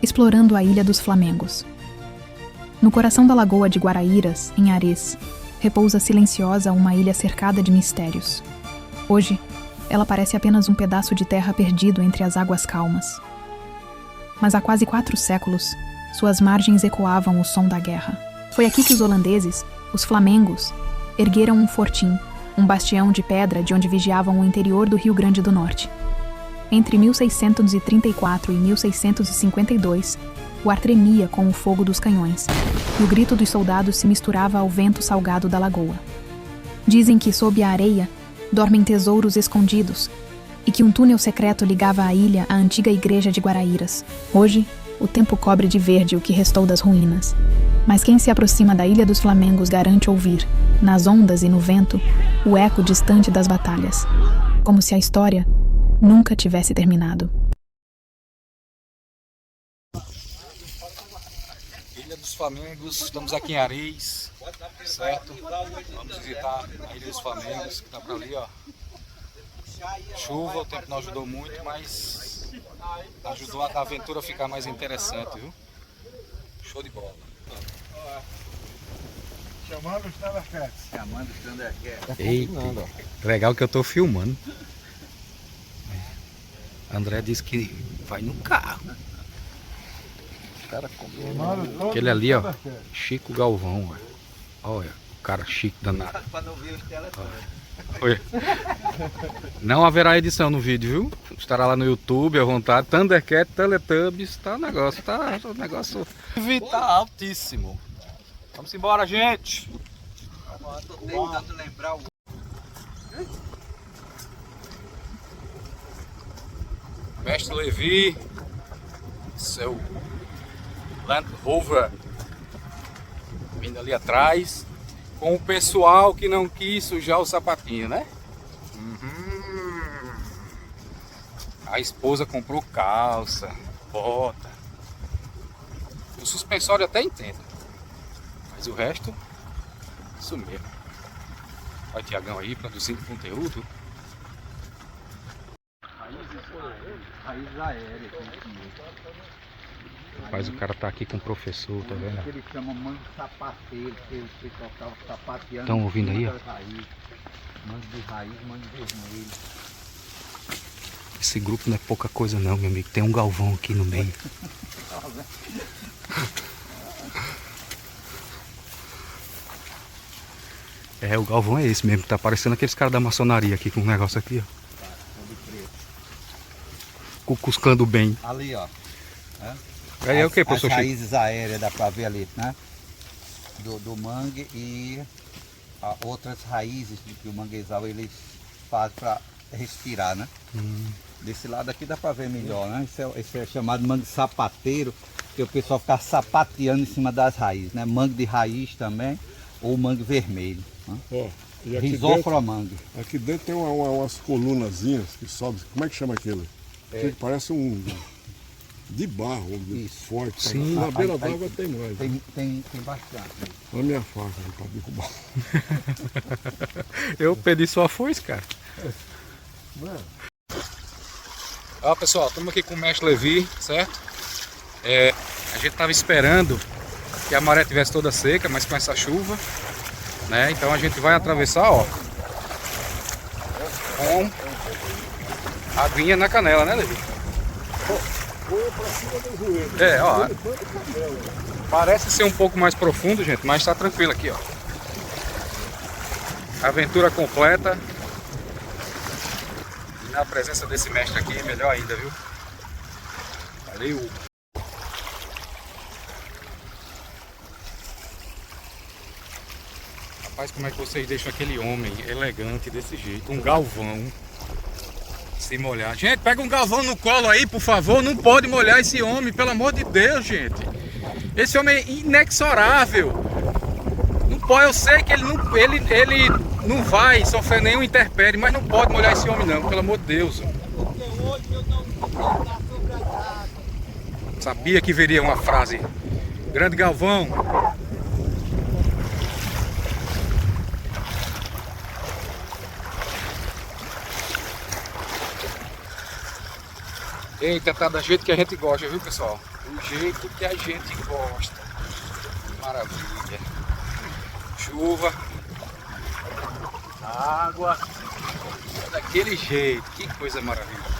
explorando a Ilha dos Flamengos. No coração da lagoa de Guaraíras, em Ares, repousa silenciosa uma ilha cercada de mistérios. Hoje, ela parece apenas um pedaço de terra perdido entre as águas calmas. Mas há quase 4 séculos, suas margens ecoavam o som da guerra. Foi aqui que os holandeses, os Flamengos, ergueram um fortim, um bastião de pedra de onde vigiavam o interior do Rio Grande do Norte. Entre 1634 e 1652, o ar tremia com o fogo dos canhões, e o grito dos soldados se misturava ao vento salgado da lagoa. Dizem que sob a areia dormem tesouros escondidos, e que um túnel secreto ligava a ilha à antiga igreja de Guaraíras. Hoje, o tempo cobre de verde o que restou das ruínas. Mas quem se aproxima da Ilha dos Flamengos garante ouvir, nas ondas e no vento, o eco distante das batalhas, como se a história nunca tivesse terminado. Ilha dos Flamengos, estamos aqui em Ares, certo? Vamos visitar a Ilha dos Flamengos, que está para ali, ó. Chuva, o tempo não ajudou muito, mas ajudou a aventura a ficar mais interessante, viu? Show de bola. Chamando os Thundercats. Chamando os Thundercats. Eita, legal que eu tô filmando. André disse que vai no carro. Cara, Aquele ali, ó, Chico Galvão, ó. Olha, o cara chique danado. Olha. Não haverá edição no vídeo, viu? Estará lá no YouTube à vontade. Thundercat, Teletubbies, tá o negócio. Tá altíssimo. Vamos embora, gente. Tô tentando lembrar o... Mestre Levi, seu Land Rover, vindo ali atrás, com o pessoal que não quis sujar o sapatinho, né? A esposa comprou calça, bota. O suspensório até entendo, mas o resto, isso mesmo. Olha o Tiagão aí, produzindo conteúdo. Raiz aérea. Rapaz, o cara tá aqui com o professor, tá vendo? Eles chamam mangue sapateiro, que o pessoal ficava sapateando. Estão ouvindo aí, ó? Mangue de raiz, mangue vermelho. Esse grupo não é pouca coisa não, meu amigo. Tem um Galvão aqui no meio. É, o Galvão é esse mesmo, que tá parecendo aqueles caras da maçonaria aqui com um negócio aqui, ó. Cucuscando bem. Ali, ó. Aí é o que, professor As Chico? raízes aéreas, dá pra ver ali, né? Do mangue e outras raízes que o manguezal eles fazem para respirar, né? Desse lado aqui dá pra ver melhor, né? Esse é chamado mangue sapateiro, que o pessoal fica sapateando em cima das raízes, né? Mangue de raiz também, ou mangue vermelho. Né? Ó, e Risofromangue. aqui dentro tem umas colunazinhas que sobem. Como é que chama aquilo? Que parece um de barro, forte. Sim. Na beira d'água tem mais. Tem bastante. Olha a minha faca para derrubar. Eu pedi sua foice, cara. Ó, pessoal, estamos aqui com o mestre Levi, certo? A gente tava esperando que a maré tivesse toda seca, mas com essa chuva, né? Então a gente vai atravessar, ó, com a aguinha na canela, né, Levi? Ó. Parece ser um pouco mais profundo, gente, mas tá tranquilo aqui, ó. Aventura completa. E na presença desse mestre aqui, melhor ainda, viu? Valeu! Rapaz, como é que vocês deixam aquele homem elegante desse jeito? Um Galvão. Se molhar. Gente, pega um Galvão no colo aí, por favor. Não pode molhar esse homem, pelo amor de Deus, gente. Esse homem é inexorável. Não pode, eu sei que ele não vai sofrer nenhum intempérie, mas não pode molhar esse homem não, pelo amor de Deus. Sabia que viria uma frase. Grande Galvão. Eita, tá do jeito que a gente gosta, viu, pessoal? Do jeito que a gente gosta. Maravilha. Chuva. Água. Daquele jeito. Que coisa maravilhosa.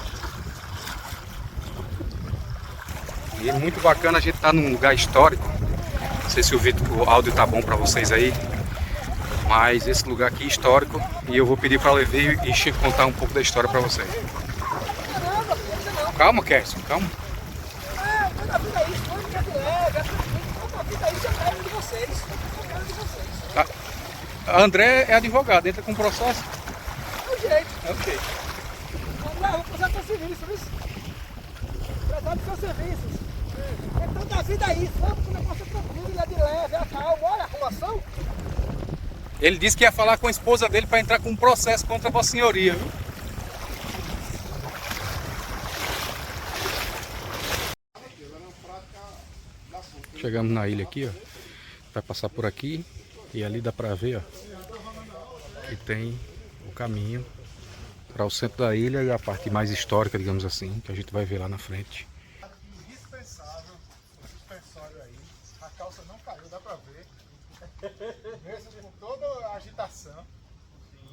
E é muito bacana a gente estar num lugar histórico. Não sei se o áudio tá bom para vocês aí. Mas esse lugar aqui é histórico. E eu vou pedir para Levi e Chico contar um pouco da história para vocês. Calma, Kerson, calma. A André é advogado, entra com processo. É o jeito. É o jeito. Vamos lá, vamos passar para serviço, viu? Tratar dos seus serviços. Então da vida é isso, vamos com o negócio tranquilo, de leve, é calmo. Olha a arrumação. Ele disse que ia falar com a esposa dele para entrar com um processo contra a Vossa Senhoria, viu? Chegamos na ilha aqui, ó. Vai passar por aqui e ali dá para ver, ó, que tem o caminho para o centro da ilha e a parte mais histórica, digamos assim, que a gente vai ver lá na frente. Indispensável, suspensório aí. A calça não caiu, dá pra ver. Mesmo com toda a agitação.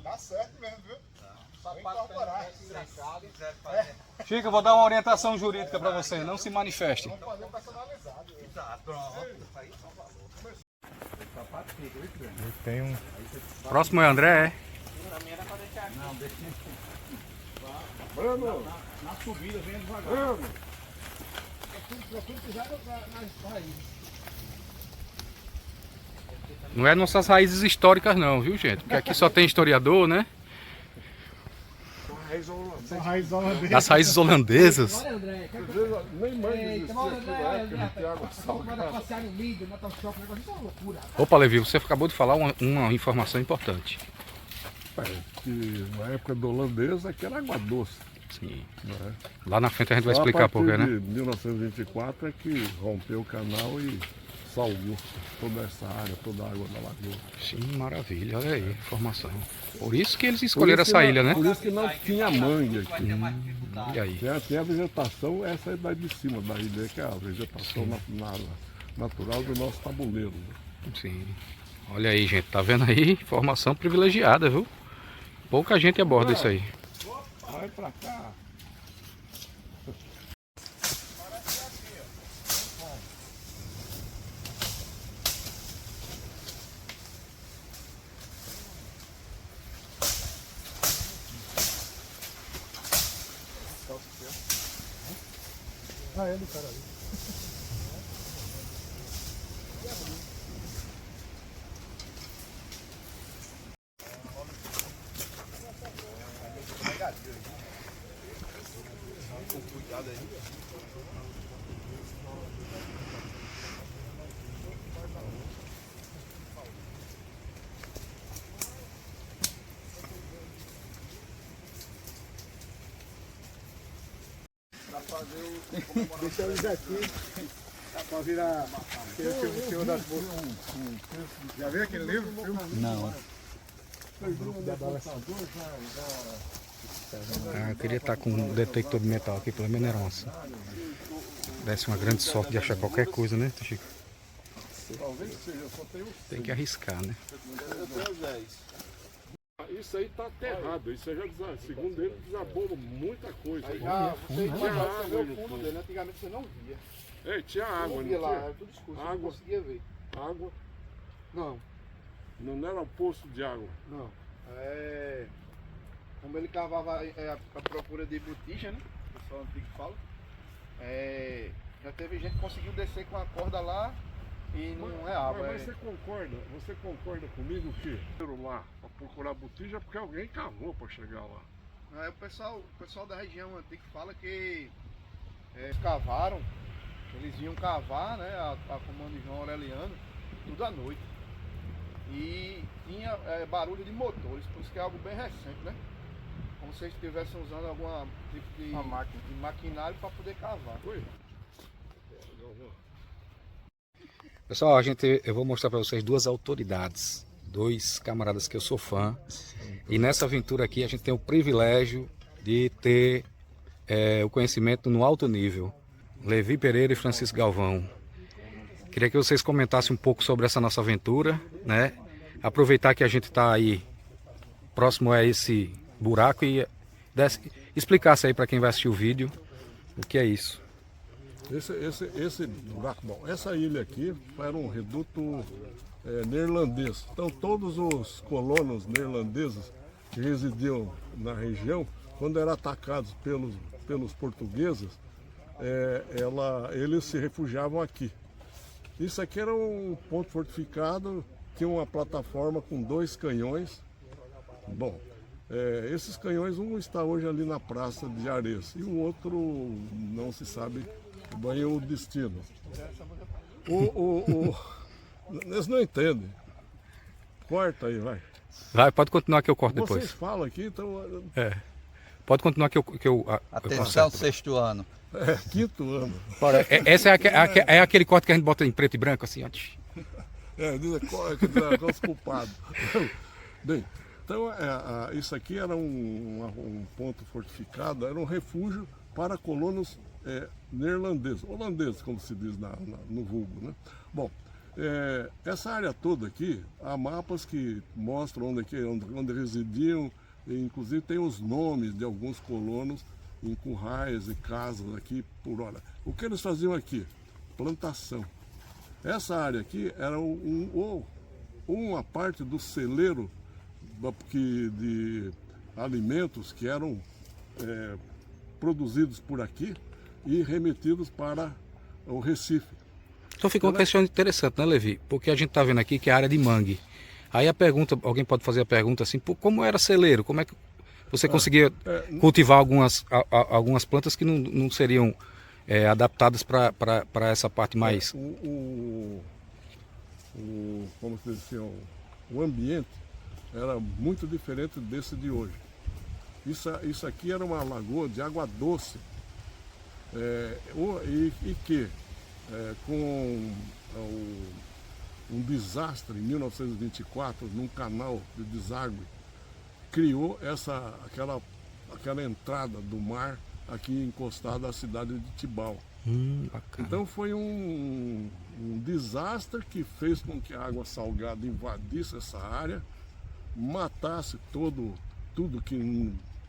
Dá certo mesmo, viu? Só incorporar. Chico, eu vou dar uma orientação jurídica para você, não se manifeste. Vamos fazer personalizado. Tem um... Próximo é André, é? Bruno, Na subida, vem devagar. Bruno. Procura pisar nas raízes. Não é nossas raízes históricas não, viu, gente? Porque aqui só tem historiador, né? São raízes holandesas. As raízes holandesas. Olha, André, Nem mãe existia olha, aqui André, na olha, época André. de ter água Para salgada. passear no milho, matar o shopping, negócio, isso é uma loucura. Opa, Levi, você acabou de falar uma informação importante. Que na época do holandês aqui era água doce. Sim. Né? Lá na frente a gente vai Só explicar a por quê, partir né? de 1924 é que rompeu o canal e salvou toda essa área, toda a água da lagoa. Sim, maravilha, olha aí, informação. Por isso que eles escolheram essa Por isso que ilha, né? Por isso que não tinha mangue aqui. E aí? Tem a vegetação, essa é daí de cima da ilha, que é a vegetação natural do nosso tabuleiro. Né? Sim. Olha aí, gente, tá vendo aí? Informação privilegiada, viu? Pouca gente aborda isso aí. Vai pra cá. Ah, é do cara ali. Deixa eles aqui para virar o senhor das bolsas. Já viu aquele livro? Não. Ah, eu queria estar com um detector de metal aqui, pelo menos era onça. Desse uma grande sorte de achar qualquer coisa, né, Chico? Talvez seja, só tem um. Tem que arriscar, né? Isso aí tá aterrado, isso aí já, segundo ele, desabou muita coisa. Você tinha vai água ver o no fundo fundo. dele. Antigamente você não via. É, tinha água, Não não via lá, tinha? era tudo escuro, você Água. não conseguia ver. Água, Não, não era um poço de água. não. É, como ele cavava a procura de botija, né? O pessoal antigo fala. Já teve gente que conseguiu descer com a corda lá e não é água. Mas você concorda comigo que foram lá para procurar botija porque alguém cavou para chegar lá? O pessoal da região antiga fala que eles cavaram, eles iam cavar, né, a comando de João Aureliano, tudo à noite. E tinha barulho de motores, por isso que é algo bem recente, né? Como se eles estivessem usando algum tipo de maquinário para poder cavar. Foi? Pessoal, eu vou mostrar para vocês duas autoridades, dois camaradas que eu sou fã. E nessa aventura aqui a gente tem o privilégio de ter o conhecimento no alto nível. Levi Pereira e Francisco Galvão. Queria que vocês comentassem um pouco sobre essa nossa aventura, né? Aproveitar que a gente está aí próximo a esse buraco e explicasse aí para quem vai assistir o vídeo o que é isso. Esse buraco, bom, essa ilha aqui era um reduto neerlandês. Então todos os colonos neerlandeses que residiam na região, quando eram atacados pelos portugueses, eles se refugiavam aqui. Isso aqui era um ponto fortificado, tinha uma plataforma com 2 canhões. Bom, esses canhões, um está hoje ali na Praça de Ares e o outro não se sabe bem o destino. Eles não entendem. Corta aí, vai. Vai, pode continuar que eu corto depois. Vocês falam aqui, então... Pode continuar que eu Atenção, 6º ano. 5º ano. Essa é aquele corte que a gente bota em preto e branco, assim, ó. Diz os culpados. Bem, então isso aqui era um ponto fortificado, era um refúgio para colonos neerlandeses, holandeses, como se diz no vulgo, né? Bom, essa área toda aqui, há mapas que mostram onde residiam, e inclusive tem os nomes de alguns colonos em currais e casas aqui por hora. O que eles faziam aqui? Plantação. Essa área aqui era uma parte do celeiro de alimentos que eram produzidos por aqui e remetidos para o Recife. Então fica uma questão interessante, né, Levi? Porque a gente está vendo aqui que é a área de mangue. Aí alguém pode fazer a pergunta assim, como era celeiro? Como é que você conseguia cultivar algumas plantas que não seriam adaptadas para essa parte mais... Como se diz assim, o ambiente era muito diferente desse de hoje. Isso aqui era uma lagoa de água doce, com um desastre em 1924, num canal de deságue, criou aquela entrada do mar aqui encostada à cidade de Tibau. Então foi um desastre que fez com que a água salgada invadisse essa área, matasse tudo que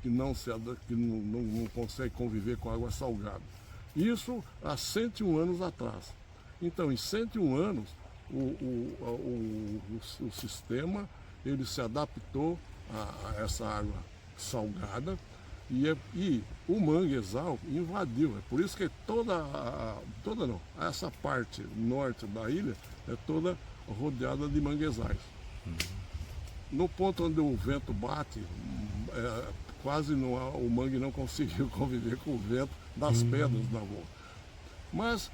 não consegue conviver com água salgada. Isso há 101 anos atrás. Então, em 101 anos, o sistema ele se adaptou a essa água salgada e o manguezal invadiu. É por isso que essa parte norte da ilha é toda rodeada de manguezais. No ponto onde o vento bate, quase o mangue não conseguiu conviver com o vento das pedras da volta. Mas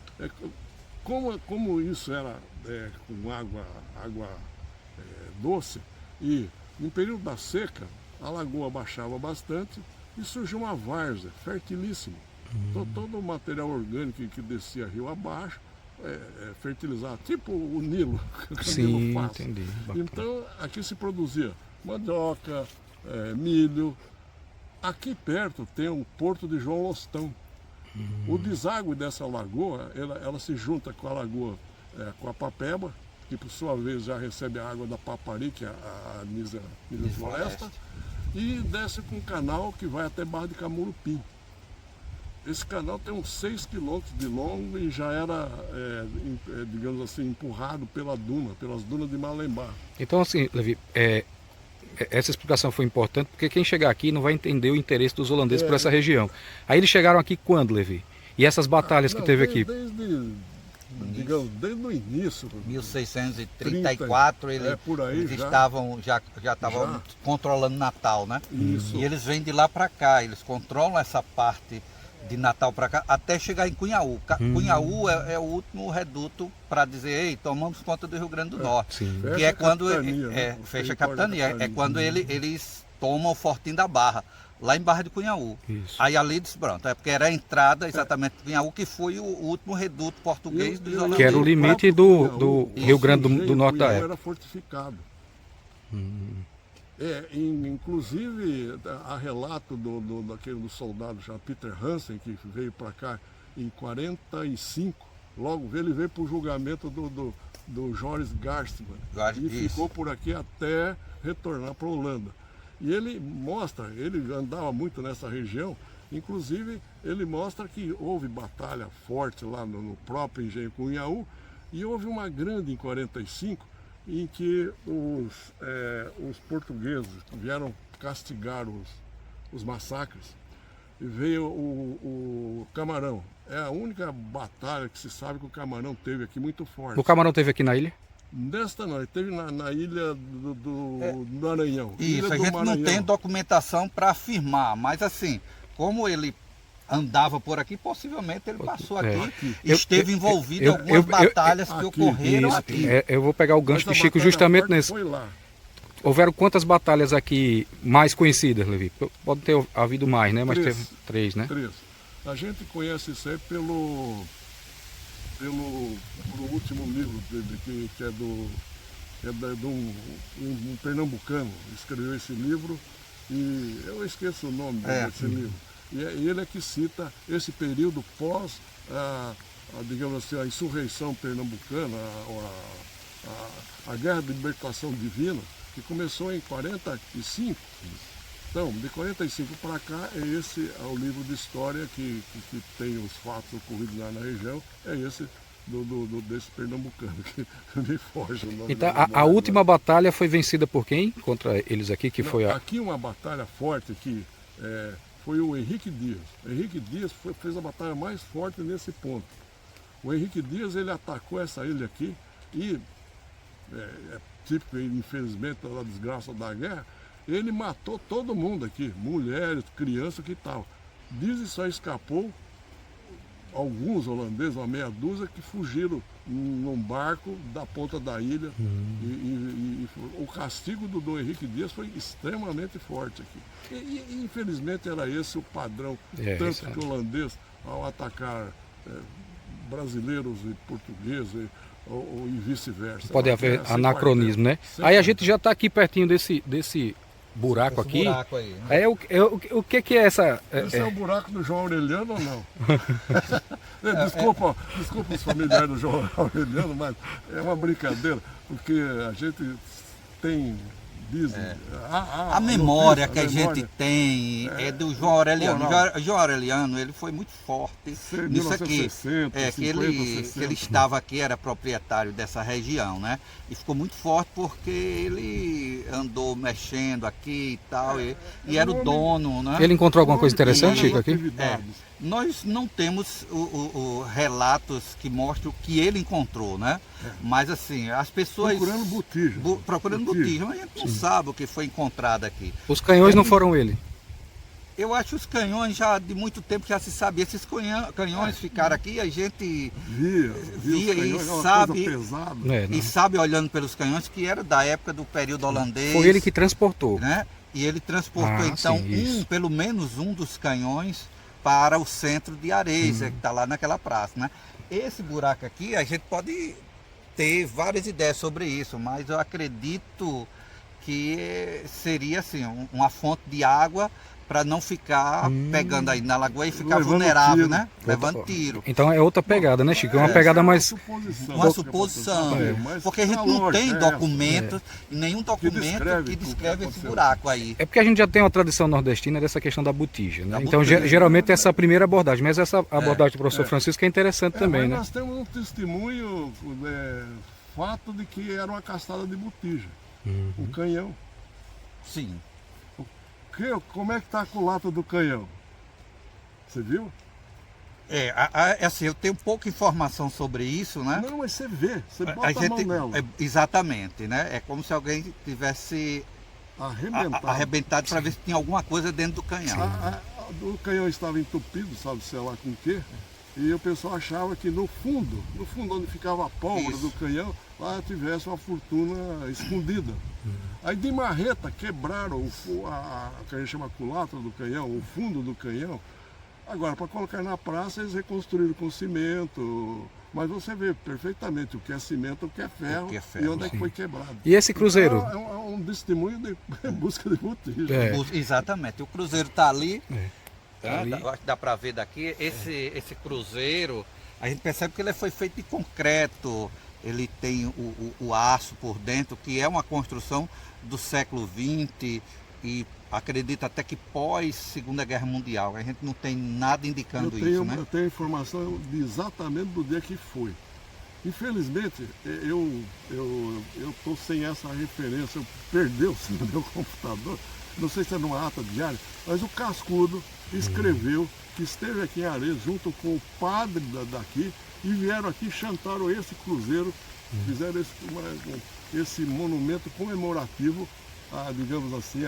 como isso era com água doce, e no período da seca a lagoa baixava bastante e surgiu uma várzea fertilíssima. Todo o material orgânico que descia rio abaixo fertilizado, tipo o Nilo. Sim, Nilo faz. entendi. Então aqui se produzia mandioca, milho. Aqui perto tem o Porto de João Lostão. O deságue dessa lagoa, ela se junta com a lagoa, com a Papeba, que por sua vez já recebe a água da Papari, que é a Nisa Floresta, e desce com um canal que vai até Barra de Camurupim. Esse canal tem uns 6 quilômetros de longo e já era, digamos assim, empurrado pelas dunas de Malembá. Então, assim, Levi, essa explicação foi importante porque quem chegar aqui não vai entender o interesse dos holandeses por essa região. Aí eles chegaram aqui quando, Levi? E essas batalhas que teve aqui? Desde o início. 1634 eles já estavam controlando Natal, né? Isso. E eles vêm de lá para cá, eles controlam essa parte de Natal para cá, até chegar em Cunhaú. Cunhaú é o último reduto para dizer, ei, tomamos conta do Rio Grande do Norte. Que é quando fecha a capitania, é quando eles tomam o Fortim da Barra, lá em Barra de Cunhaú. Isso. Aí ali diz, pronto, porque era a entrada exatamente de Cunhaú, que foi o último reduto português dos holandeses. Que era o limite do Rio Grande do Norte da época. Era fortificado. Inclusive, há relato do soldado chamado Peter Hansen, que veio para cá em 45, logo ele veio para o julgamento do Joris Garstman e ficou por aqui até retornar para a Holanda. E ele mostra, ele andava muito nessa região, inclusive ele mostra que houve batalha forte lá no próprio engenho Cunhaú, e houve uma grande em 45, em que os portugueses vieram castigar os massacres, e veio o Camarão. É a única batalha que se sabe que o Camarão teve aqui muito forte. O Camarão teve aqui na ilha? Desta não, ele teve na ilha do Maranhão. Isso, a gente não tem documentação para afirmar, mas assim, como ele andava por aqui, possivelmente ele passou aqui, esteve envolvido em algumas batalhas que ocorreram aqui. Eu vou pegar o gancho do Chico justamente nesse. Foi lá. Houveram quantas batalhas aqui mais conhecidas, Levi? Pode ter havido mais, né? Mas teve 3, né? 3. A gente conhece isso aí pelo último livro dele, que é de um pernambucano, escreveu esse livro, e eu esqueço o nome desse livro. E ele é que cita esse período pós, digamos assim, a insurreição pernambucana, a Guerra de Libertação Divina, que começou em 45. Então, de 45 para cá, esse é o livro de história que tem os fatos ocorridos lá na região, é esse desse pernambucano, que me foge o nome. Então, a última batalha foi vencida por quem? Contra eles aqui, que foi a... Aqui uma batalha forte aqui, foi o Henrique Dias. O Henrique Dias fez a batalha mais forte nesse ponto. O Henrique Dias, ele atacou essa ilha aqui e, típico, infelizmente, da desgraça da guerra, ele matou todo mundo aqui, mulheres, crianças, que tal. Dias que só escapou alguns holandeses, uma meia dúzia, que fugiram num barco da ponta da ilha. E o castigo do Henrique Dias foi extremamente forte aqui. E infelizmente era esse o padrão, tanto que o holandês, ao atacar brasileiros e portugueses e vice-versa. Pode haver anacronismo, né? Aí a gente já está aqui pertinho desse buraco aqui. Buraco aí, né? O que é essa... Esse é o buraco do João Aureliano ou não? Desculpa os familiares do João Aureliano, mas é uma brincadeira, porque a gente tem... A memória que a gente tem é do João Aureliano. João Aureliano, ele foi muito forte nisso aqui. Que ele estava aqui, era proprietário dessa região, né? E ficou muito forte porque ele andou mexendo aqui e tal, e era o dono, né? Ele encontrou alguma coisa interessante, Chico, aqui? Nós não temos relatos que mostram o que ele encontrou, né? Mas assim, as pessoas... Procurando botija. Procurando botija, mas a gente não sabe o que foi encontrado aqui. Os canhões não foram ele? Eu acho que os canhões já de muito tempo já se sabia. Esses canhões ficaram aqui, a gente via e sabe, e sabe olhando pelos canhões que era da época do período holandês. Foi ele que transportou. Né? E ele transportou então pelo menos um dos canhões para o centro de Areia, que está lá naquela praça, né? Esse buraco aqui, a gente pode ter várias ideias sobre isso, mas eu acredito que seria assim, uma fonte de água para não ficar pegando aí na lagoa e ficar vulnerável, tiro, né? Levando tiro. Então é outra pegada, né, Chico? É uma pegada mais... Uma suposição. Porque a gente não tem documentos, nenhum documento que descreve esse buraco aí. É porque a gente já tem uma tradição nordestina dessa questão da botija, né? Então geralmente essa é a primeira abordagem, mas essa abordagem do professor Francisco é interessante também, né? Nós temos um testemunho, fato de que era uma castada de botija, um canhão. Sim. Como é que está a culatra do canhão? Você viu? Assim, eu tenho pouca informação sobre isso, né? Não, mas você vê, você bota a mão nela. Exatamente, né? É como se alguém tivesse arrebentado para ver se tinha alguma coisa dentro do canhão. O canhão estava entupido, sabe, sei lá com o quê, e o pessoal achava que no fundo onde ficava a pólvora do canhão, lá tivesse uma fortuna escondida. Aí de marreta quebraram que a gente chama culatra do canhão, o fundo do canhão. Agora, para colocar na praça, eles reconstruíram com cimento. Mas você vê perfeitamente o que é cimento, o que é ferro, e onde é que foi quebrado. E esse cruzeiro? Então, é um testemunho de busca de botija. Exatamente. O cruzeiro está ali. Tá? Ali. Eu acho que dá para ver daqui. Esse cruzeiro, a gente percebe que ele foi feito de concreto. Ele tem o aço por dentro, que é uma construção do século XX e acredito até que pós Segunda Guerra Mundial. A gente não tem nada indicando isso, né? Eu tenho informação exatamente do dia que foi. Infelizmente, eu estou sem essa referência, perdeu-se no meu computador, não sei se é numa ata diária, mas o Cascudo escreveu que esteve aqui em Ares junto com o padre daqui e vieram aqui, chantaram esse cruzeiro, fizeram esse monumento comemorativo, digamos assim,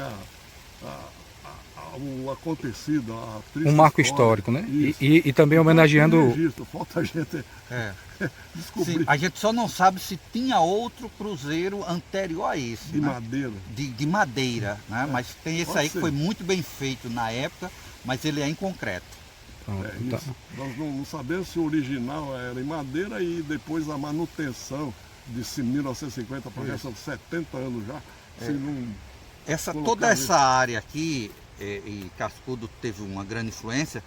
o acontecido, a triste Um marco história. histórico, né? Isso. E também homenageando... Registro, falta a gente descobrir. Sim, a gente só não sabe se tinha outro cruzeiro anterior a esse. De né? madeira. De madeira, né? Mas tem esse Pode aí que ser. foi muito bem feito na época, mas ele é em concreto. Pronto, Isso. Nós não sabemos se o original era em madeira e depois a manutenção de 1950 para cá, são 70 anos já. Se não Toda colocar essa área aqui, e Cascudo teve uma grande influência,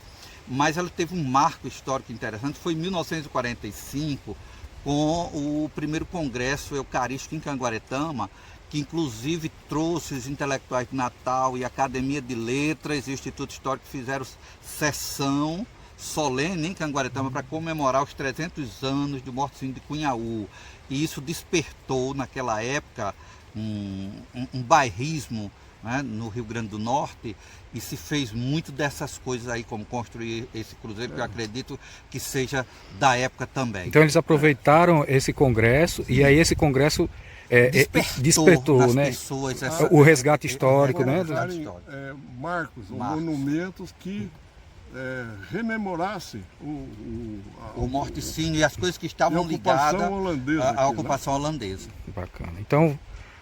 mas ela teve um marco histórico interessante, foi em 1945, com o primeiro congresso eucarístico em Canguaretama, que inclusive trouxe os intelectuais de Natal e a Academia de Letras e o Instituto Histórico fizeram sessão solene em Canguaretama para comemorar os 300 anos do morticínio de Cunhaú. E isso despertou naquela época um bairrismo, né, no Rio Grande do Norte, e se fez muito dessas coisas aí, como construir esse cruzeiro, que eu acredito que seja da época também. Então eles aproveitaram esse congresso e aí esse congresso despertou, nas né? pessoas O resgate histórico, né? marcos, ou monumentos que rememorassem o morticínio e as coisas que estavam ligadas à ocupação holandesa. Bacana. Então,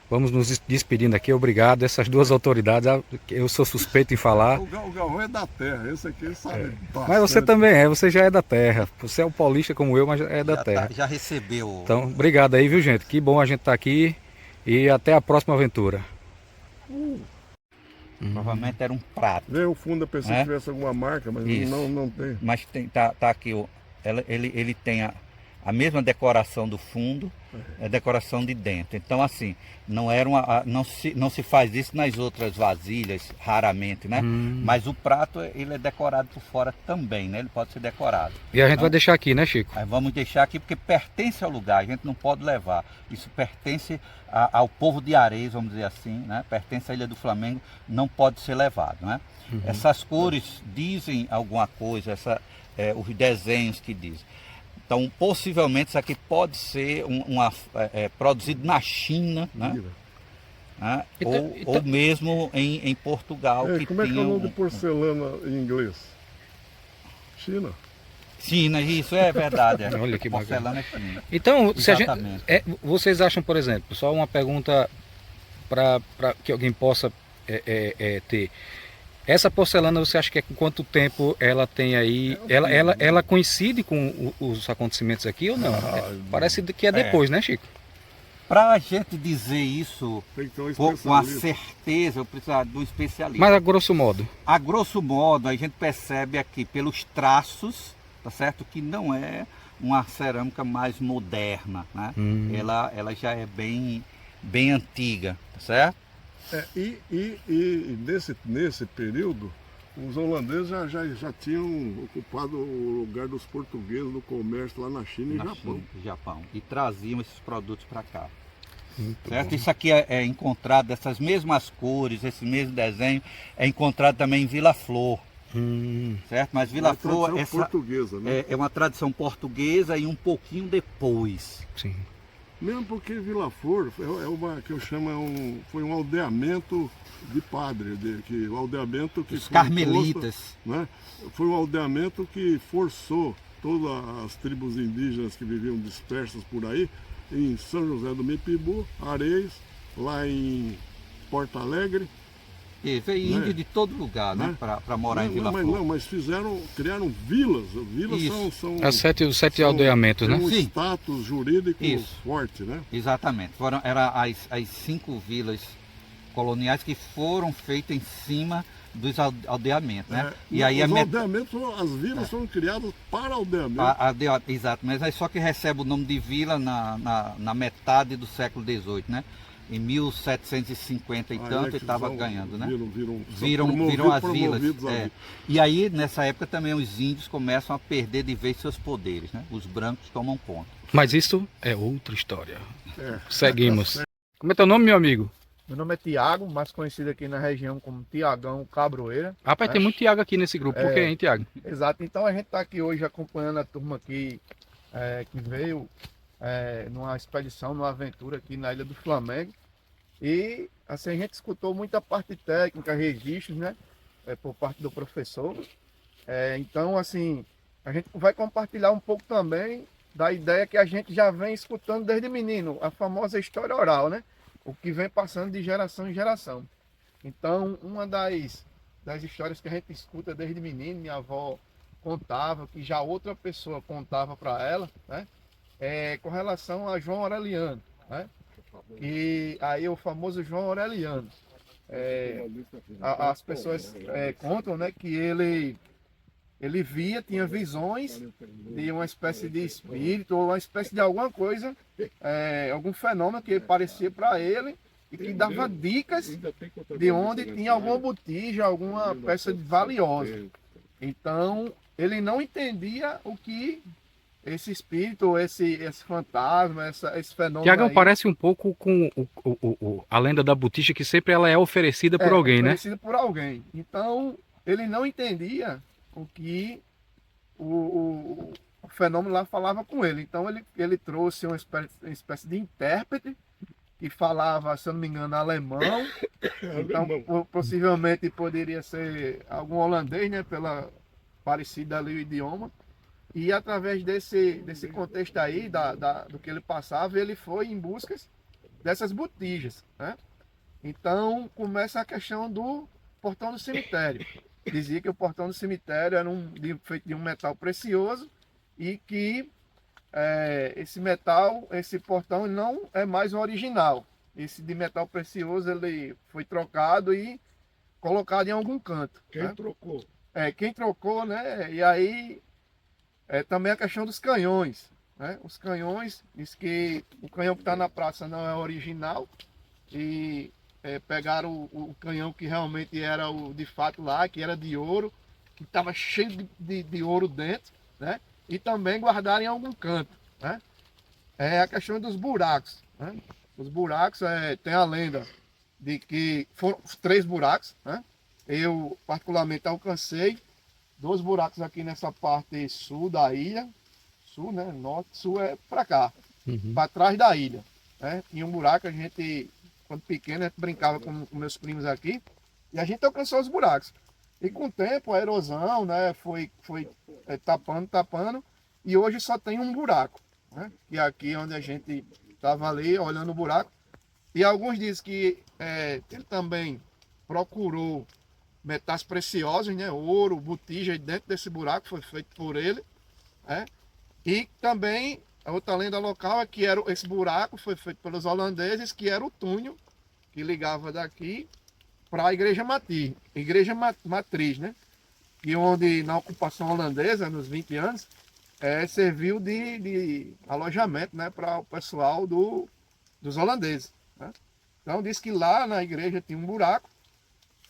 vamos nos despedindo aqui. Obrigado. Essas duas autoridades, eu sou suspeito em falar. O Galvão é da terra, esse aqui sabe bastante. Mas você também você já é da terra. Você é um paulista como eu, mas é da terra. Já recebeu. Então, obrigado aí, viu, gente? Que bom a gente estar aqui e até a próxima aventura. Provavelmente era um prato. Vem o fundo, eu pensei que tivesse alguma marca, mas não tem. Mas tá aqui, ele tem a mesma decoração do fundo, a decoração de dentro. Então assim, não se faz isso nas outras vasilhas, raramente, né? Mas o prato, ele é decorado por fora também, né? Ele pode ser decorado. E a gente vai deixar aqui, né, Chico? Aí vamos deixar aqui porque pertence ao lugar, a gente não pode levar. Isso pertence ao povo de Ares, vamos dizer assim, né? Pertence à Ilha do Flamengo, não pode ser levado, né? Essas cores dizem alguma coisa, os desenhos que dizem. Então, possivelmente, isso aqui pode ser produzido na China, né? Ou mesmo em Portugal. Como é que é o nome de porcelana em inglês? China. China, isso é verdade. Olha que porcelana é China. Então, Exatamente. vocês acham, por exemplo, só uma pergunta para que alguém possa ter. Essa porcelana, você acha que com quanto tempo ela tem aí? Ela coincide com os acontecimentos aqui ou não? Parece que é depois, né, Chico? Para a gente dizer isso com a certeza, eu preciso de um especialista. Mas a grosso modo? A grosso modo, a gente percebe aqui pelos traços, tá certo? Que não é uma cerâmica mais moderna, né? Ela já é bem antiga, tá certo? Nesse período, os holandeses já tinham ocupado o lugar dos portugueses no comércio lá na China e Japão. E traziam esses produtos para cá. Certo? Isso aqui é encontrado, essas mesmas cores, esse mesmo desenho, é encontrado também em Vila Flor. Certo? Mas Vila Flor portuguesa, né? É uma tradição portuguesa e um pouquinho depois. Sim. Mesmo porque Vila Flor foi um aldeamento de padre, o aldeamento que os carmelitas, né? Foi um aldeamento que forçou todas as tribos indígenas que viviam dispersas por aí, em São José do Mipibu, Areis, lá em Porto Alegre. E veio índio de todo lugar, né? Para morar em Vila Flor. Mas criaram vilas. Vilas são os sete aldeamentos, né? Um status jurídico forte, né? Exatamente. Eram as 5 vilas coloniais que foram feitas em cima dos aldeamentos, né? E aí os aldeamentos, as vilas foram criadas para aldeamento. Exato, mas aí só que recebe o nome de vila na metade do século XVIII, né? Em 1750 e tanto, ele estava ganhando, né? Viram as vilas. E aí, nessa época, também os índios começam a perder de vez seus poderes, né? Os brancos tomam conta. Mas isso é outra história. Seguimos. Como é teu nome, meu amigo? Meu nome é Tiago, mais conhecido aqui na região como Tiagão Cabroeira. Rapaz, né? tem muito Tiago aqui nesse grupo. Por que, hein, Tiago? Exato. Então a gente está aqui hoje acompanhando a turma aqui que veio numa expedição, numa aventura aqui na Ilha do Flamengo. E assim, a gente escutou muita parte técnica, registros, né? Por parte do professor. Então, assim, a gente vai compartilhar um pouco também da ideia que a gente já vem escutando desde menino, a famosa história oral, né? O que vem passando de geração em geração. Então, uma das histórias que a gente escuta desde menino, minha avó contava, que já outra pessoa contava para ela, né? Com relação a João Aureliano, né? E aí o famoso João Aureliano. As pessoas contam, né, que ele tinha visões de uma espécie de espírito ou uma espécie de alguma coisa, algum fenômeno que parecia para ele e que dava dicas de onde tinha alguma botija, alguma peça valiosa. Então, ele não entendia o que esse espírito, esse fantasma, esse fenômeno. Tiagão parece um pouco com a lenda da botija, que sempre ela é oferecida por alguém, né? Oferecida por alguém. Então, ele não entendia o que o fenômeno lá falava com ele. Então, ele trouxe uma espécie de intérprete que falava, se eu não me engano, alemão. Então, possivelmente poderia ser algum holandês, né? Pela parecida ali o idioma. E através desse contexto aí, do que ele passava, ele foi em busca dessas botijas, né? Então começa a questão do portão do cemitério. Dizia que o portão do cemitério era feito de um metal precioso e que esse portão não é mais o original. Esse de metal precioso ele foi trocado e colocado em algum canto. Quem trocou? Quem trocou, né? E aí também a questão dos canhões, né? Os canhões, diz que o canhão que está na praça não é original e pegaram o canhão que realmente era de fato lá, que era de ouro, que estava cheio de ouro dentro, né? E também guardaram em algum canto, né? A questão dos buracos, né? Os buracos, tem a lenda de que foram 3 buracos, né? Eu particularmente alcancei 2 buracos aqui nessa parte sul da ilha, sul, né? Norte, sul é para cá, para trás da ilha, né? Tinha um buraco, a gente, quando pequeno, a gente brincava com meus primos aqui, e a gente alcançou os buracos. E com o tempo, a erosão, né? Foi tapando, e hoje só tem um buraco, né? E aqui onde a gente estava ali, olhando o buraco, e alguns dizem que ele também procurou metais preciosos, né? Ouro, botija dentro desse buraco, foi feito por ele, né? E também a outra lenda local é que esse buraco foi feito pelos holandeses, que era o túnel que ligava daqui para a igreja matriz, né? E onde na ocupação holandesa, nos 20 anos, serviu de alojamento, né? Para o pessoal dos holandeses, né? Então diz que lá na igreja tinha um buraco.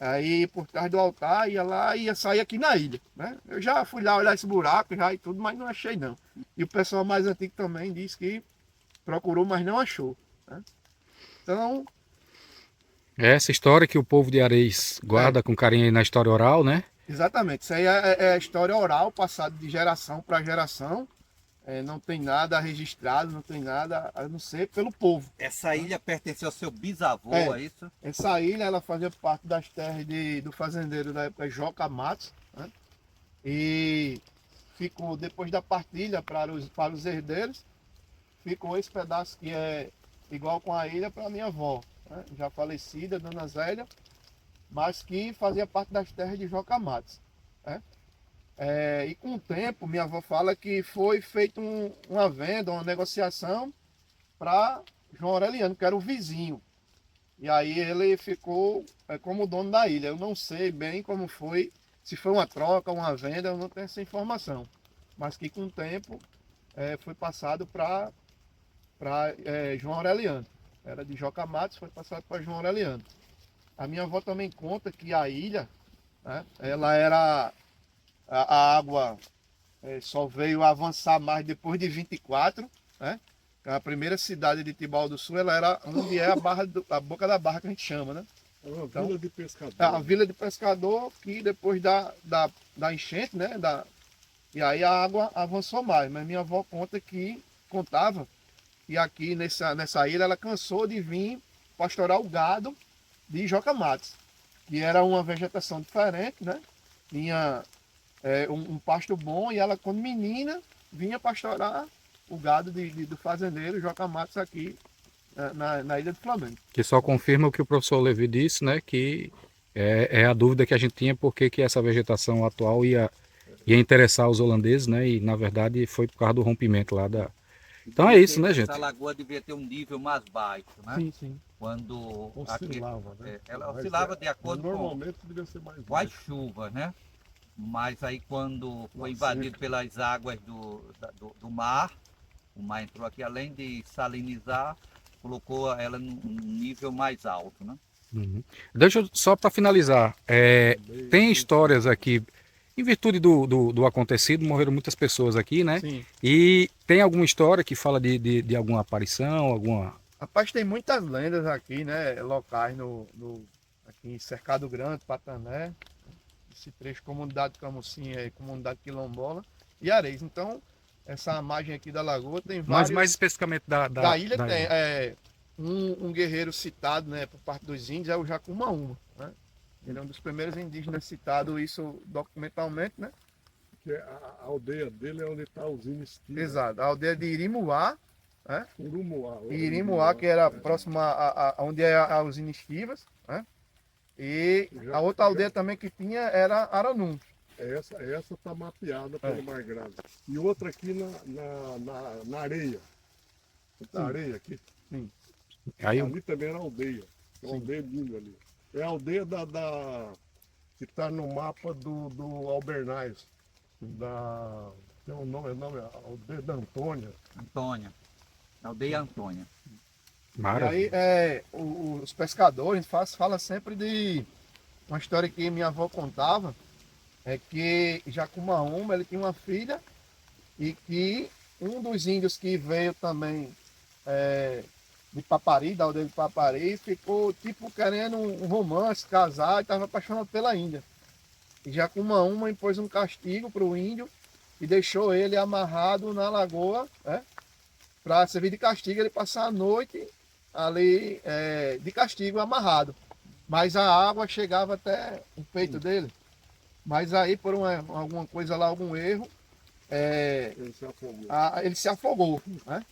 Aí por trás do altar ia lá e ia sair aqui na ilha, né? Eu já fui lá olhar esse buraco já e tudo, mas não achei não. E o pessoal mais antigo também disse que procurou, mas não achou, né? Então... Essa história que o povo de Areis guarda com carinho aí na história oral, né? Exatamente, isso aí é a história oral, passada de geração para geração. Não tem nada registrado, não tem nada a não ser pelo povo. Essa ilha pertenceu ao seu bisavô, é isso? Essa ilha ela fazia parte das terras do fazendeiro da época Joca Matos, né? E ficou, depois da partilha para os herdeiros, ficou esse pedaço que é igual com a ilha para a minha avó, né? Já falecida, Dona Zélia, mas que fazia parte das terras de Joca Matos, né? E com o tempo, minha avó fala que foi feita uma venda, uma negociação para João Aureliano, que era o vizinho. E aí ele ficou como dono da ilha. Eu não sei bem como foi, se foi uma troca, uma venda, eu não tenho essa informação. Mas que com o tempo foi passado para João Aureliano. Era de Joca Matos, foi passado para João Aureliano. A minha avó também conta que a ilha, né, ela era... A água só veio avançar mais depois de 24, né? A primeira cidade de Tibau do Sul, ela era onde é a boca da barra que a gente chama, né? É uma Então, vila de pescador. a vila de pescador que depois da enchente, né? E aí a água avançou mais. Mas minha avó contava que aqui nessa ilha ela cansou de vir pastorar o gado de Joca Matos, que era uma vegetação diferente, né? Tinha um pasto bom e ela, quando menina, vinha pastorar o gado do fazendeiro Joca Matos aqui na Ilha do Flamengo. Que só confirma o que o professor Levi disse, né? Que é a dúvida que a gente tinha por que essa vegetação atual ia interessar os holandeses, né? E na verdade foi por causa do rompimento lá da. Então é isso, né, gente? Essa lagoa devia ter um nível mais baixo, né? Sim, sim. Quando Oscilava, né? ela oscilava de acordo normalmente devia ser mais com as baixo. chuvas, né? Mas aí quando foi invadido pelas águas do mar, o mar entrou aqui, além de salinizar, colocou ela num nível mais alto, né? Uhum. Deixa eu só para finalizar, tem histórias aqui, em virtude do acontecido, morreram muitas pessoas aqui, né? Sim. E tem alguma história que fala de alguma aparição, alguma... Rapaz, tem muitas lendas aqui, né? Locais aqui em Cercado Grande, Patané, esse trecho, comunidade Camusim, comunidade Quilombola e Areis. Então, essa margem aqui da lagoa tem vários... Mas mais especificamente da ilha tem um guerreiro citado, né, por parte dos índios, é o Jacumaúma, né? Ele é um dos primeiros indígenas citados, isso documentalmente, né? Que a aldeia dele é onde está os Inistivas. Exato, a aldeia de Irimuá, né? Urumuá. Irimuá, que era próxima a onde é a usina Estivas, né? E a outra aldeia também que tinha era Aranum. Essa está mapeada pelo Mar Grave. E outra aqui na areia. Na areia aqui. Sim. Aí, ali também era aldeia. É uma aldeia linda ali. É a aldeia que está no mapa do Albernaz. Tem um nome, aldeia da Antônia. Antônia. Aldeia Antônia. maravilha. E aí os pescadores falam sempre de uma história que minha avó contava, que Jacumaúma, ele tinha uma filha e que um dos índios que veio também de Papari, da aldeia de Papari, ficou tipo querendo um romance, casar e estava apaixonado pela índia. E Jacumaúma impôs um castigo para o índio e deixou ele amarrado na lagoa, para servir de castigo, ele passar a noite ali de castigo amarrado. Mas a água chegava até o peito dele. Mas aí, por alguma coisa lá, algum erro, ele se afogou. Né?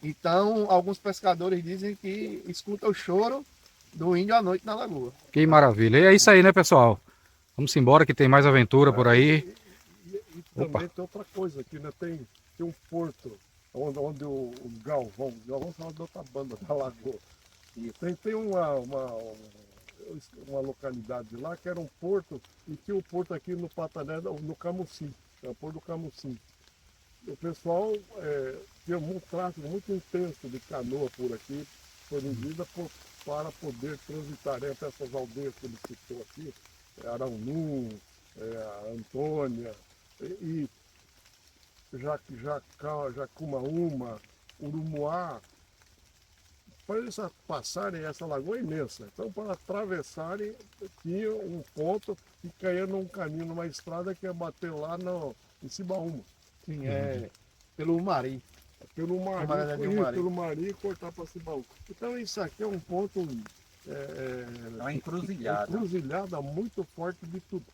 Então, alguns pescadores dizem que escuta o choro do índio à noite na lagoa. Que maravilha. E é isso aí, né, pessoal? Vamos embora que tem mais aventura por aí. E também tem outra coisa aqui, né? Tem um porto onde o Galvão fala de outra banda da lagoa. E tem uma localidade lá que era um porto, e tinha um porto aqui no Patané, no Camusim, é o Porto do Camusim. O pessoal tinha um tráfego muito intenso de canoa por aqui, produzida para poder transitar entre essas aldeias que ele citou aqui, Araunum, Antônia, e Jacumaúma, Urumuá. Para eles passarem, essa lagoa é imensa. Então, para atravessarem, tinha um ponto que caía num caminho, numa estrada que ia bater lá em Cibaúma. Sim, pelo Mari. Pelo Mari e cortar para Cibaúma. Então, isso aqui é um ponto... uma encruzilhada. Uma encruzilhada muito forte de tudo.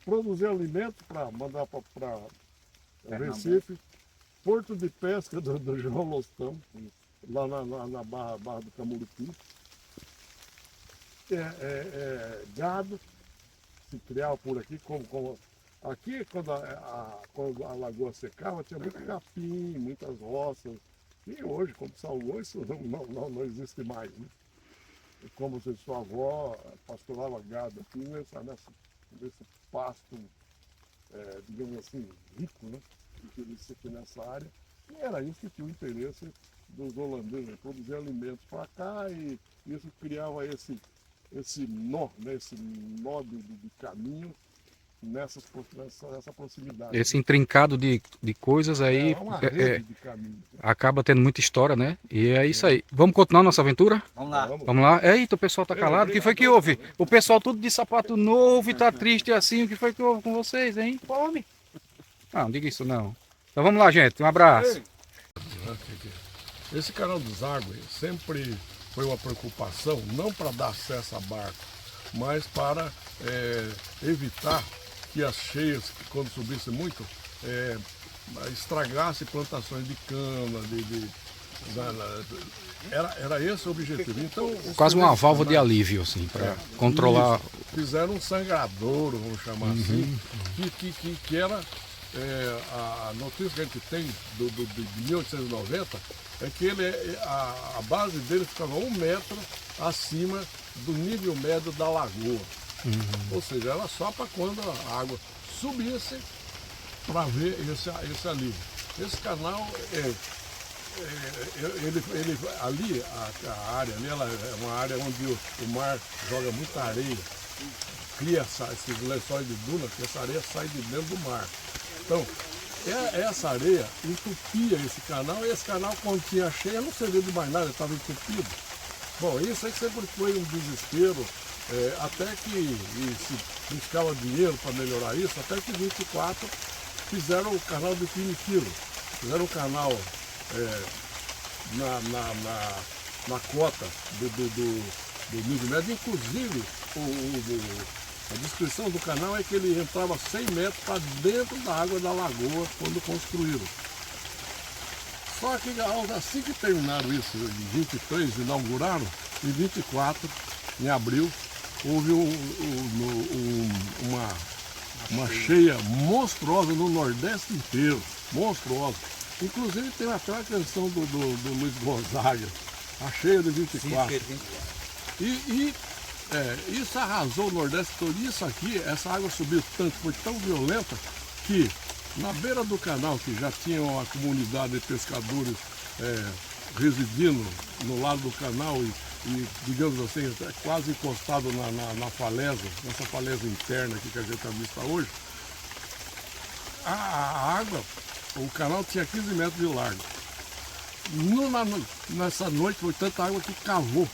Produzir alimento para mandar para Recife. Porto de pesca do João Lostão, lá na Barra do Camurupi. Gado se criava por aqui, aqui quando a lagoa secava, tinha muito capim, muitas roças. E hoje, quando salvou, isso não existe mais. Né? como se sua avó pastorava gado aqui nesse pasto, digamos assim, rico, né? Que existe aqui nessa área. E era isso que tinha o interesse dos holandeses, produzir alimentos para cá, e isso criava esse nó, né? Esse nó de caminho nessa proximidade. Esse intrincado de coisas aí uma rede de caminhos. acaba tendo muita história, né? E é isso aí. Vamos continuar nossa aventura? Vamos lá. Vamos lá. Eita, o pessoal tá calado. O que foi que houve? O pessoal tudo de sapato novo e tá triste assim. O que foi que houve com vocês, hein? Fome. Não diga isso não. Então vamos lá, gente. Um abraço. Esse canal dos Águas sempre foi uma preocupação, não para dar acesso a barco, mas para evitar que as cheias, quando subissem muito, estragassem plantações de cana, era esse o objetivo. Então, Quase uma válvula de alívio, assim, para controlar. Isso. Fizeram um sangradouro, vamos chamar assim, que era a notícia que a gente tem de 1890 é que a base dele ficava 1 metro acima do nível médio da lagoa. Ou seja, era só para quando a água subisse para ver esse alívio. Esse canal ali, a área ali, ela é uma área onde o mar joga muita areia, cria esses lençóis de duna, que essa areia sai de dentro do mar. Então, essa areia entupia esse canal, e esse canal, quando tinha cheia, não servia de mais nada, estava entupido. Bom, isso aí sempre foi um desespero, até que se buscava dinheiro para melhorar isso, até que em 24 fizeram o canal definitivo. Fizeram o canal na cota do nível médio, inclusive a descrição do canal é que ele entrava 100 metros para dentro da água da lagoa quando construíram. Só que assim que terminaram isso, em 23 inauguraram, em 24, em abril, houve uma cheia monstruosa no Nordeste inteiro, monstruosa. Inclusive tem até a canção do Luiz Gonzaga, a cheia de 24. Sim, isso arrasou o Nordeste todo. Isso aqui, essa água subiu tanto, foi tão violenta, que na beira do canal, que já tinha uma comunidade de pescadores residindo no lado do canal e digamos assim, quase encostado na falésia, nessa falésia interna aqui que a gente avista hoje, a água, o canal tinha 15 metros de largo. Nessa noite foi tanta água que cavou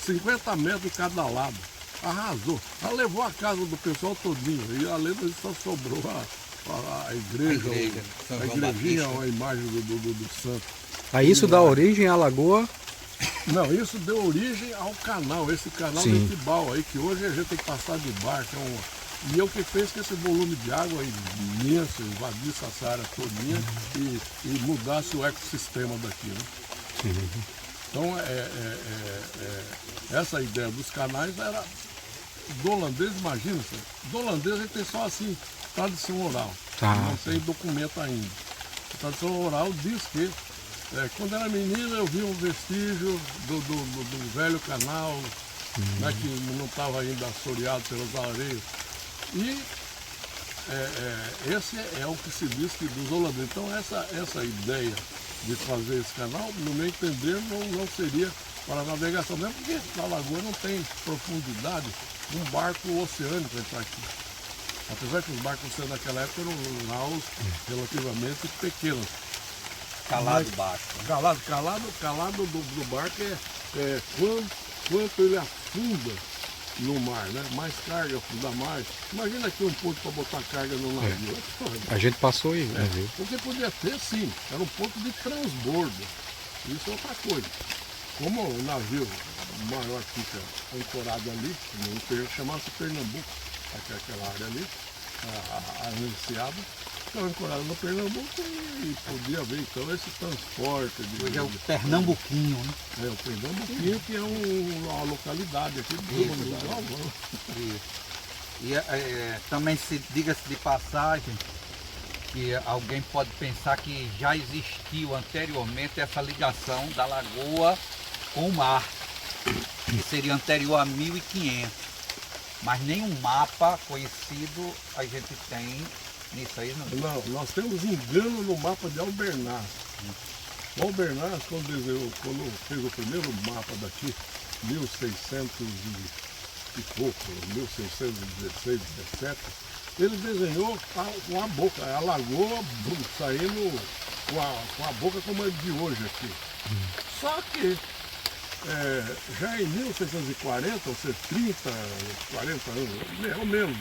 50 metros de cada lado, arrasou. Ela levou a casa do pessoal todinho, e além disso só sobrou a igreja, a igrejinha, a imagem do santo. Aí isso dá origem à lagoa? Não, isso deu origem ao canal, esse canal de Tibau aí, que hoje a gente tem que passar de barco. E é o que fez que esse volume de água imenso invadisse essa área todinha e mudasse o ecossistema daqui, né? Então, essa ideia dos canais era do holandês, imagina, do holandês ele tem só assim, tradição oral, não tem documento ainda. A tradição oral diz que, quando era menino, eu vi um vestígio do velho canal, né, que não estava ainda assoreado pelas areias. E esse é o que se diz que dos holandeses. Então, essa ideia de fazer esse canal, no meu entender, não seria para navegação, mesmo porque na lagoa não tem profundidade um barco oceânico entrar aqui. Apesar que os barcos oceânicos naquela época eram naus relativamente pequenos. Calado baixo. Calado do barco quanto ele afunda no mar, né? Mais carga, afunda mais. Imagina aqui um ponto para botar carga no navio. A gente passou aí, né? Viu? Porque podia ter sim, era um ponto de transbordo. Isso é outra coisa. Como o navio maior fica ancorado ali, chamava-se Pernambuco, aquela área ali, a Enseada, ficava ancorado no Pernambuco e podia haver então esse transporte. Hoje é o Pernambuquinho, né? É, o Pernambuquinho, que é uma localidade aqui do Galvão. E também diga-se de passagem, que alguém pode pensar que já existiu anteriormente essa ligação da lagoa com o mar. que seria anterior a 1500. Mas nenhum mapa conhecido a gente tem nisso aí, não? Não, nós temos engano no mapa de Albernaz. O Albernaz, quando fez o primeiro mapa daqui, 1600 e pouco, 1616, 17, ele desenhou com a boca, a lagoa saindo com a boca como é de hoje aqui. Só que já em 1640, ou seja, 30, 40 anos, ou menos,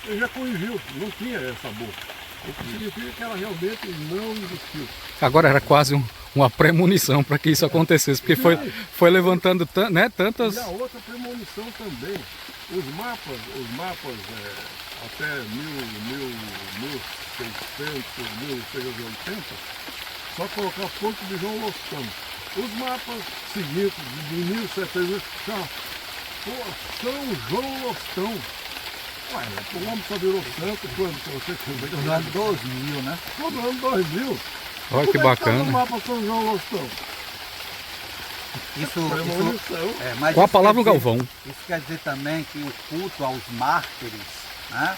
ele já corrigiu, não tinha essa boca. O que significa que ela realmente não existiu. Agora era quase uma premonição para que isso acontecesse, porque foi levantando tantas... E a outra premonição também, os mapas até 1600, 1680, só colocar a fonte de João Lostão. Os mapas seguintes, de 1700, São João Lostão. Ué, o homem só virou santo quando você fez? No ano 2000, né? Todo ano 2000. Olha que bacana. No mapa São João Lostão. Mas com a palavra Galvão. Isso quer dizer também que o culto aos mártires, né,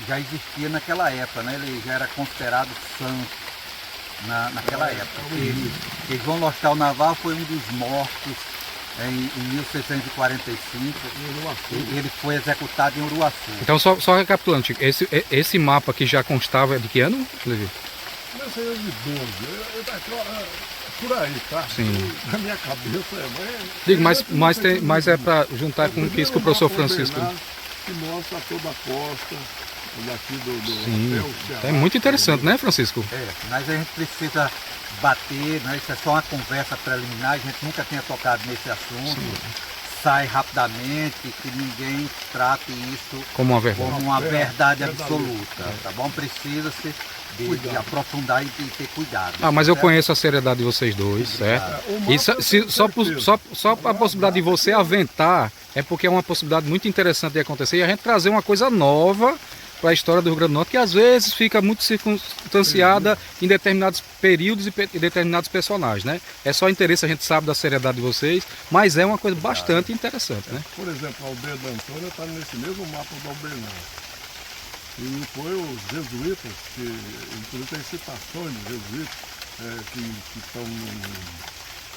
já existia naquela época, né? Ele já era considerado santo naquela época. Porque João Lostal Navarro foi um dos mortos em 1645 e ele foi executado em Uruaçu. Então só recapitulando, Chico, esse mapa que já constava é de que ano, Levi? 1912, por aí, tá? Sim. Na minha cabeça Digo, mas é para juntar com isso que o professor Francisco... Que mostra toda a costa daqui do Sim, Ceará. é muito interessante, né, Francisco? Mas a gente precisa bater, né? Isso é só uma conversa preliminar, a gente nunca tinha tocado nesse assunto. Sim. Sai rapidamente, que ninguém trate isso como uma verdade absoluta, tá bom? Precisa-se de aprofundar e ter cuidado. Mas eu conheço a seriedade de vocês dois, certo? E só a possibilidade de você aventar é porque é uma possibilidade muito interessante de acontecer e a gente trazer uma coisa nova para a história do Rio Grande do Norte, que às vezes fica muito circunstanciada em determinados períodos e determinados personagens, né? É só interesse, a gente sabe da seriedade de vocês, mas é uma coisa bastante interessante, né? Por exemplo, a aldeia da Antônia está nesse mesmo mapa do Albernaz. E foi os jesuítas, que inclusive tem citações dos jesuítas que estão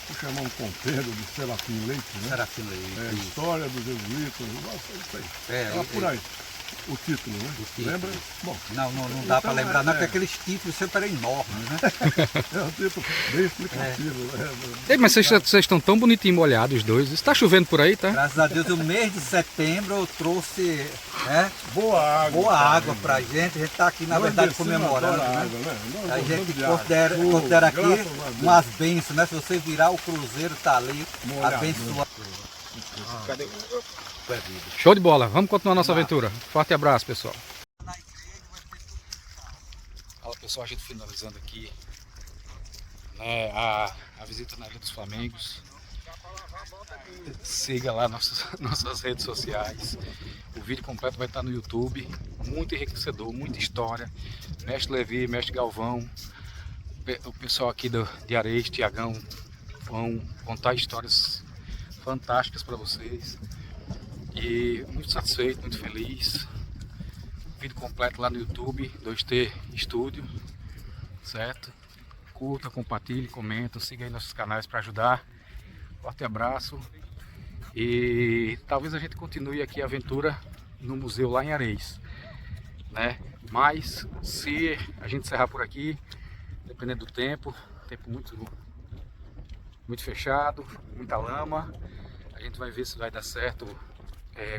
vou chamar um conteúdo de Serafim Leite, né? Serafim Leite. História dos jesuítas, nossa, isso aí. Era por aí. O título, né? Lembra? Bom, não dá para lembrar, não, porque aqueles títulos sempre eram enormes, né? É um título bem explicativo. Mas vocês estão tão bonitinhos molhados os dois. Está chovendo por aí, tá? Graças a Deus, o mês de setembro eu trouxe boa água pra gente. A gente está aqui, na verdade, comemorando. Né? A gente considera aqui umas bênçãos, né? Se você virar, o cruzeiro tá ali, abençoado. Cadê? Show de bola, vamos continuar nossa aventura. Forte abraço, pessoal. Fala, pessoal, a gente finalizando aqui a visita na Ilha dos Flamengos. Siga lá nossas redes sociais. O vídeo completo vai estar no YouTube. Muito enriquecedor, muita história. Mestre Levi, Mestre Galvão, o pessoal aqui de Areias, Tiagão, vão contar histórias fantásticas para vocês. E muito satisfeito, muito feliz. Vídeo completo lá no YouTube, 2T Estúdio, certo? Curta, compartilhe, comenta, siga aí nossos canais para ajudar. Forte abraço. E talvez a gente continue aqui a aventura no museu lá em Areias, né? Mas se a gente encerrar por aqui, dependendo do tempo muito fechado, muita lama, a gente vai ver se vai dar certo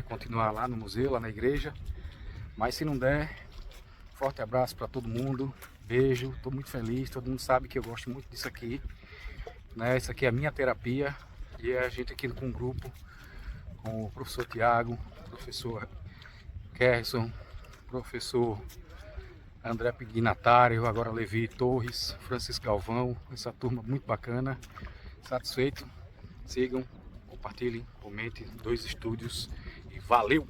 continuar lá no museu, lá na igreja. Mas se não der, forte abraço para todo mundo, beijo, estou muito feliz, todo mundo sabe que eu gosto muito disso aqui, né? Isso aqui é a minha terapia e a gente aqui com um grupo, com o professor Tiago, professor Kerson, professor André Pignatário, agora Levi Torres, Francisco Galvão, essa turma muito bacana, satisfeito, sigam, compartilhem, comentem, 2 Estúdios e valeu!